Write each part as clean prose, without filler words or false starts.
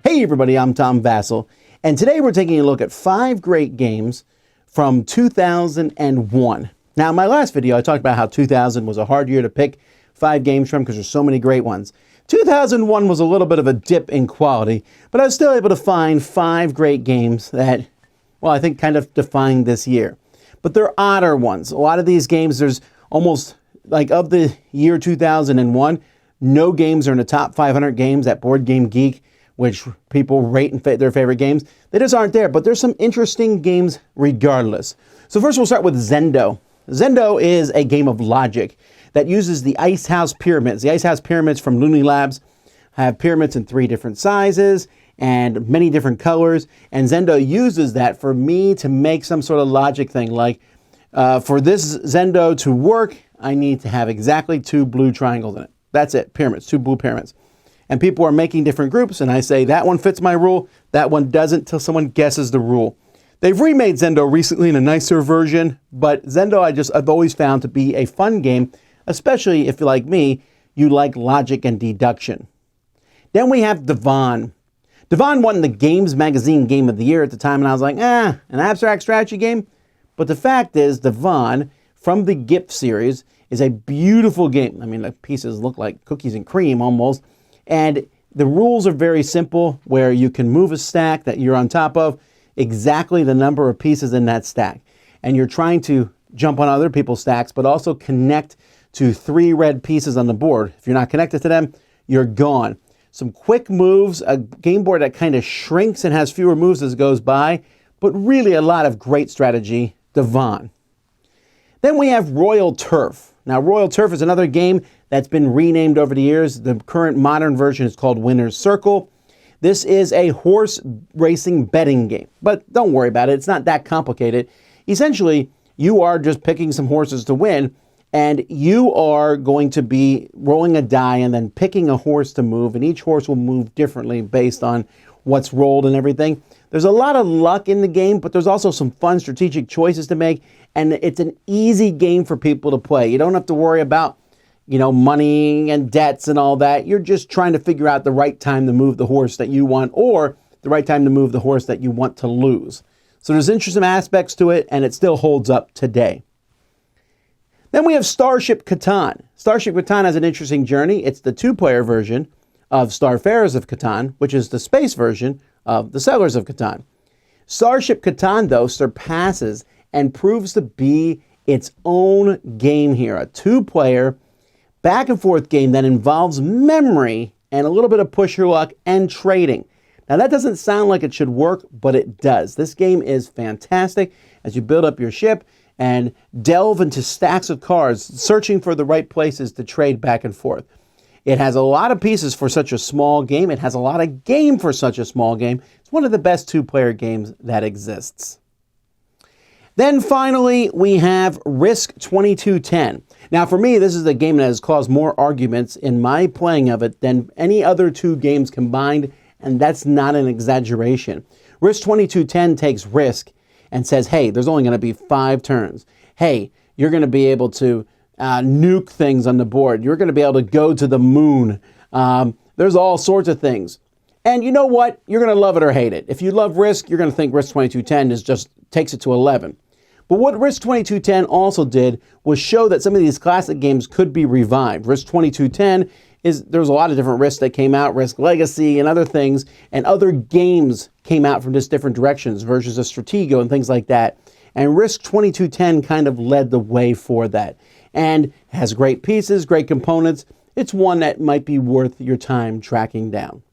Hey everybody, I'm Tom Vasel, and today we're taking a look at 5 great games from 2001. Now, in my last video, I talked about how 2000 was a hard year to pick 5 games from because there's so many great ones. 2001 was a little bit of a dip in quality, but I was still able to find 5 great games that, well, I think kind of defined this year. But they're odder ones. A lot of these games, there's almost, like of the year 2001, no games are in the top 500 games at Board Game Geek, which people rate and their favorite games. They just aren't there, but there's some interesting games regardless. So first we'll start with Zendo. Zendo is a game of logic that uses the Ice House Pyramids. The Ice House Pyramids from Looney Labs have pyramids in 3 different sizes and many different colors, and Zendo uses that for me to make some sort of logic thing, like for this Zendo to work, I need to have exactly 2 blue triangles in it. That's it, pyramids, 2 blue pyramids. And people are making different groups, and I say, that one fits my rule, that one doesn't, till someone guesses the rule. They've remade Zendo recently in a nicer version, but Zendo I've always found to be a fun game, especially if, like me, you like logic and deduction. Then we have DVONN. DVONN won the Games Magazine Game of the Year at the time, and I was like, an abstract strategy game? But the fact is, DVONN, from the GIF series, is a beautiful game. I mean, the pieces look like cookies and cream almost. And the rules are very simple, where you can move a stack that you're on top of, exactly the number of pieces in that stack. And you're trying to jump on other people's stacks, but also connect to 3 red pieces on the board. If you're not connected to them, you're gone. Some quick moves, a game board that kind of shrinks and has fewer moves as it goes by, but really a lot of great strategy, DVONN. Then we have Royal Turf. Now, Royal Turf is another game that's been renamed over the years. The current modern version is called Winner's Circle. This is a horse racing betting game, but don't worry about it. It's not that complicated. Essentially, you are just picking some horses to win, and you are going to be rolling a die and then picking a horse to move, and each horse will move differently based on what's rolled and everything. There's a lot of luck in the game, but there's also some fun strategic choices to make, and it's an easy game for people to play. You don't have to worry about, money and debts and all that. You're just trying to figure out the right time to move the horse that you want, or the right time to move the horse that you want to lose. So there's interesting aspects to it, and it still holds up today. Then we have Starship Catan. Starship Catan has an interesting journey. It's the 2-player version of Starfarers of Catan, which is the space version of the Settlers of Catan. Starship Catan, though, surpasses and proves to be its own game here. A 2-player, back-and-forth game that involves memory and a little bit of push your luck and trading. Now, that doesn't sound like it should work, but it does. This game is fantastic as you build up your ship and delve into stacks of cards, searching for the right places to trade back and forth. It has a lot of pieces for such a small game. It has a lot of game for such a small game. It's one of the best 2-player games that exists. Then finally, we have Risk 2210. Now, for me, this is a game that has caused more arguments in my playing of it than any other 2 games combined, and that's not an exaggeration. Risk 2210 takes risk and says, hey, there's only going to be 5 turns. Hey, you're going to be able to nuke things on the board. You're going to be able to go to the moon. There's all sorts of things. And you know what? You're going to love it or hate it. If you love Risk, you're going to think Risk 2210 is just takes it to 11. But what Risk 2210 also did was show that some of these classic games could be revived. Risk 2210 there's a lot of different Risks that came out, Risk Legacy and other things, and other games came out from just different directions, versions of Stratego and things like that. And Risk 2210 kind of led the way for that. And has great pieces, great components. It's one that might be worth your time tracking down.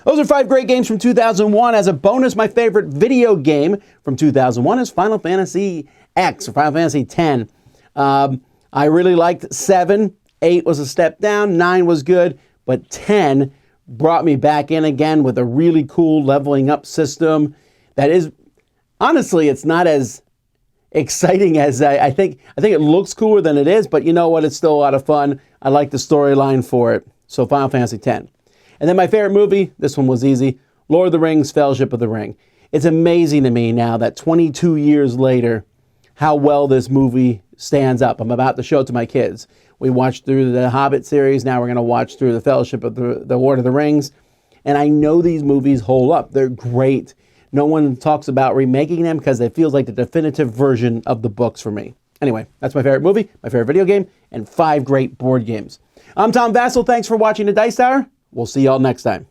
Those are 5 great games from 2001. As a bonus, my favorite video game from 2001 is Final Fantasy X, or Final Fantasy X. I really liked 7. 8 was a step down. 9 was good. But 10 brought me back in again with a really cool leveling up system that is, honestly, it's not as exciting as I think. I think it looks cooler than it is, but you know what? It's still a lot of fun. I like the storyline for it. So Final Fantasy X. And then my favorite movie, this one was easy, Lord of the Rings, Fellowship of the Ring. It's amazing to me now that 22 years later, how well this movie stands up. I'm about to show it to my kids. We watched through the Hobbit series. Now we're going to watch through the Fellowship of the Lord of the Rings. And I know these movies hold up. They're great. No one talks about remaking them because it feels like the definitive version of the books for me. Anyway, that's my favorite movie, my favorite video game, and 5 great board games. I'm Tom Vasel. Thanks for watching the Dice Tower. We'll see y'all next time.